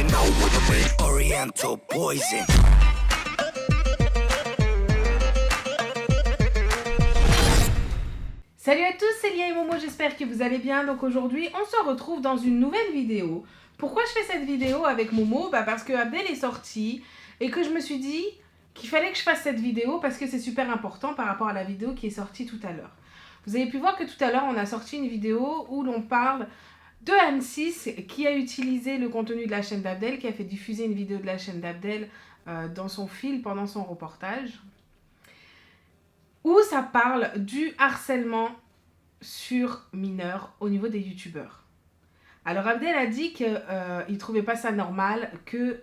you know what I mean? Oriental poison. Salut à tous, c'est Lia et Momo, j'espère que vous allez bien. Donc aujourd'hui, on se retrouve dans une nouvelle vidéo. Pourquoi je fais cette vidéo avec Momo? Parce que Abdel est sorti et que je me suis dit qu'il fallait que je fasse cette vidéo parce que c'est super important par rapport à la vidéo qui est sortie tout à l'heure. Vous avez pu voir que tout à l'heure, on a sorti une vidéo où l'on parle de M6 qui a utilisé le contenu de la chaîne d'Abdel, qui a fait diffuser une vidéo de la chaîne d'Abdel dans son fil pendant son reportage, où ça parle du harcèlement sur mineurs au niveau des youtubeurs. Alors Abdel a dit qu'il ne trouvait pas ça normal que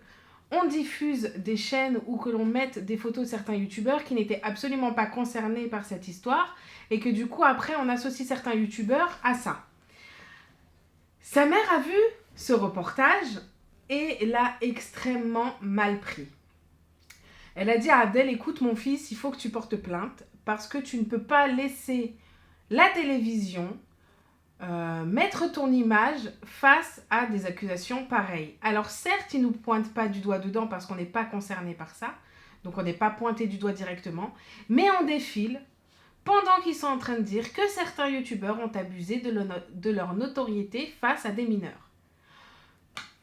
on diffuse des chaînes ou que l'on mette des photos de certains youtubeurs qui n'étaient absolument pas concernés par cette histoire et que du coup après on associe certains youtubeurs à ça. Sa mère a vu ce reportage et l'a extrêmement mal pris. Elle a dit à Abdel, écoute mon fils, il faut que tu portes plainte parce que tu ne peux pas laisser la télévision mettre ton image face à des accusations pareilles. Alors certes, ils ne nous pointent pas du doigt dedans parce qu'on n'est pas concerné par ça, donc on n'est pas pointé du doigt directement, mais on défile pendant qu'ils sont en train de dire que certains youtubeurs ont abusé de leur notoriété face à des mineurs.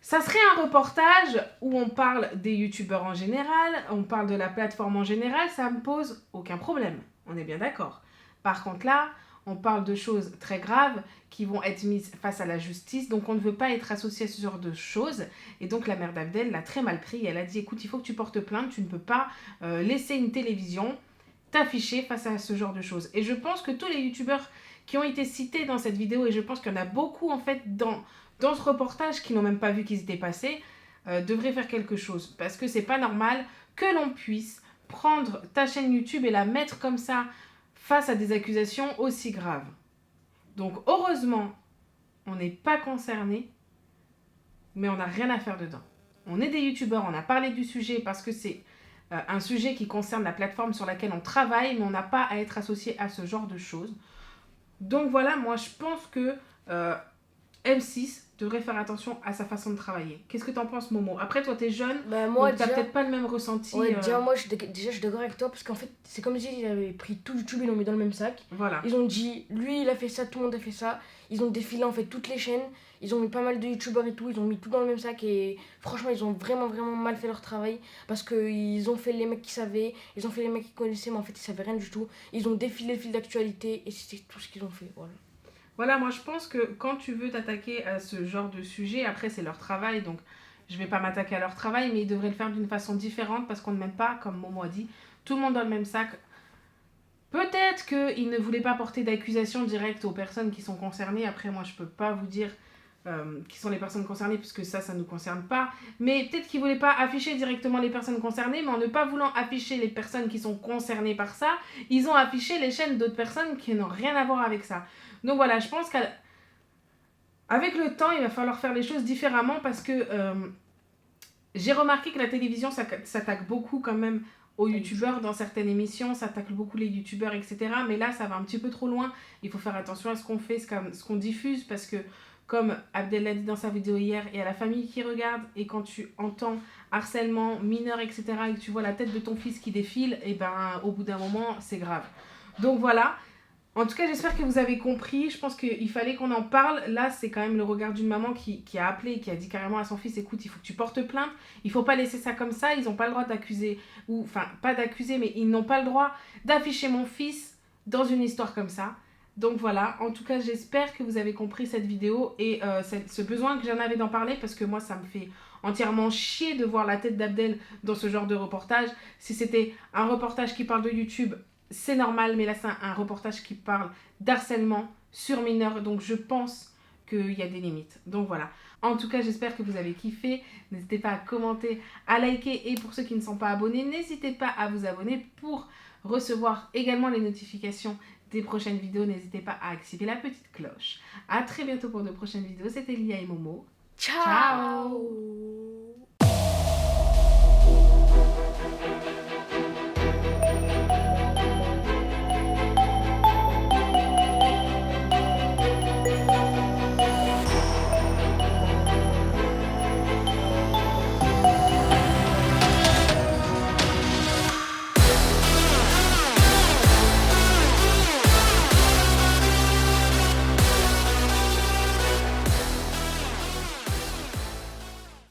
Ça serait un reportage où on parle des youtubeurs en général, on parle de la plateforme en général, ça me pose aucun problème, on est bien d'accord. Par contre là, on parle de choses très graves qui vont être mises face à la justice, donc on ne veut pas être associé à ce genre de choses. Et donc la mère d'Abdel l'a très mal pris, elle a dit écoute, il faut que tu portes plainte, tu ne peux pas laisser une télévision t'afficher face à ce genre de choses. Et je pense que tous les youtubeurs qui ont été cités dans cette vidéo, et je pense qu'il y en a beaucoup en fait dans ce reportage qui n'ont même pas vu qu'ils étaient passés, devraient faire quelque chose. Parce que c'est pas normal que l'on puisse prendre ta chaîne YouTube et la mettre comme ça face à des accusations aussi graves. Donc heureusement, on n'est pas concerné, mais on n'a rien à faire dedans. On est des youtubeurs, on a parlé du sujet parce que c'est un sujet qui concerne la plateforme sur laquelle on travaille, mais on n'a pas à être associé à ce genre de choses. Donc voilà, moi je pense que M6 devrait faire attention à sa façon de travailler. Qu'est-ce que t'en penses, Momo? Après, toi, t'es jeune, moi, donc t'as peut-être pas le même ressenti. Ouais, déjà, moi, je suis d'accord avec toi, parce qu'en fait, c'est comme si ils avaient pris tout YouTube et l'ont mis dans le même sac. Voilà. Ils ont dit, lui, il a fait ça, tout le monde a fait ça. Ils ont défilé, en fait, toutes les chaînes. Ils ont mis pas mal de youtubeurs et tout. Ils ont mis tout dans le même sac. Et franchement, ils ont vraiment, vraiment mal fait leur travail. Parce qu'ils ont fait les mecs qui savaient. Ils ont fait les mecs qui connaissaient, mais en fait, ils savaient rien du tout. Ils ont défilé le fil d'actualité. Et c'était tout ce qu'ils ont fait. Voilà. Voilà, moi je pense que quand tu veux t'attaquer à ce genre de sujet, après c'est leur travail, donc je vais pas m'attaquer à leur travail, mais ils devraient le faire d'une façon différente parce qu'on ne met pas, comme Momo a dit, tout le monde dans le même sac. Peut-être qu'ils ne voulaient pas porter d'accusation directe aux personnes qui sont concernées. Après, moi je peux pas vous dire qui sont les personnes concernées puisque ça ne nous concerne pas. Mais peut-être qu'ils voulaient pas afficher directement les personnes concernées, mais en ne pas voulant afficher les personnes qui sont concernées par ça, ils ont affiché les chaînes d'autres personnes qui n'ont rien à voir avec ça. Donc voilà, je pense qu'avec le temps, il va falloir faire les choses différemment parce que j'ai remarqué que la télévision s'attaque beaucoup quand même aux youtubeurs dans certaines émissions, s'attaque beaucoup les youtubeurs, etc. Mais là, ça va un petit peu trop loin. Il faut faire attention à ce qu'on fait, ce qu'on diffuse parce que, comme Abdel l'a dit dans sa vidéo hier, il y a la famille qui regarde et quand tu entends harcèlement, mineur, etc. et que tu vois la tête de ton fils qui défile, et ben au bout d'un moment, c'est grave. Donc voilà. En tout cas, j'espère que vous avez compris. Je pense qu'il fallait qu'on en parle. Là, c'est quand même le regard d'une maman qui a appelé et qui a dit carrément à son fils, écoute, il faut que tu portes plainte. Il ne faut pas laisser ça comme ça. Ils n'ont pas le droit d'accuser, ou enfin, pas d'accuser, mais ils n'ont pas le droit d'afficher mon fils dans une histoire comme ça. Donc voilà, en tout cas, j'espère que vous avez compris cette vidéo et ce besoin que j'en avais d'en parler parce que moi, ça me fait entièrement chier de voir la tête d'Abdel dans ce genre de reportage. Si c'était un reportage qui parle de YouTube, c'est normal, mais là c'est un reportage qui parle d'harcèlement sur mineurs, donc je pense qu'il y a des limites. Donc voilà, en tout cas j'espère que vous avez kiffé, n'hésitez pas à commenter, à liker, et pour ceux qui ne sont pas abonnés, n'hésitez pas à vous abonner pour recevoir également les notifications des prochaines vidéos. N'hésitez pas à activer la petite cloche. A très bientôt pour de prochaines vidéos, c'était Lia et Momo. Ciao.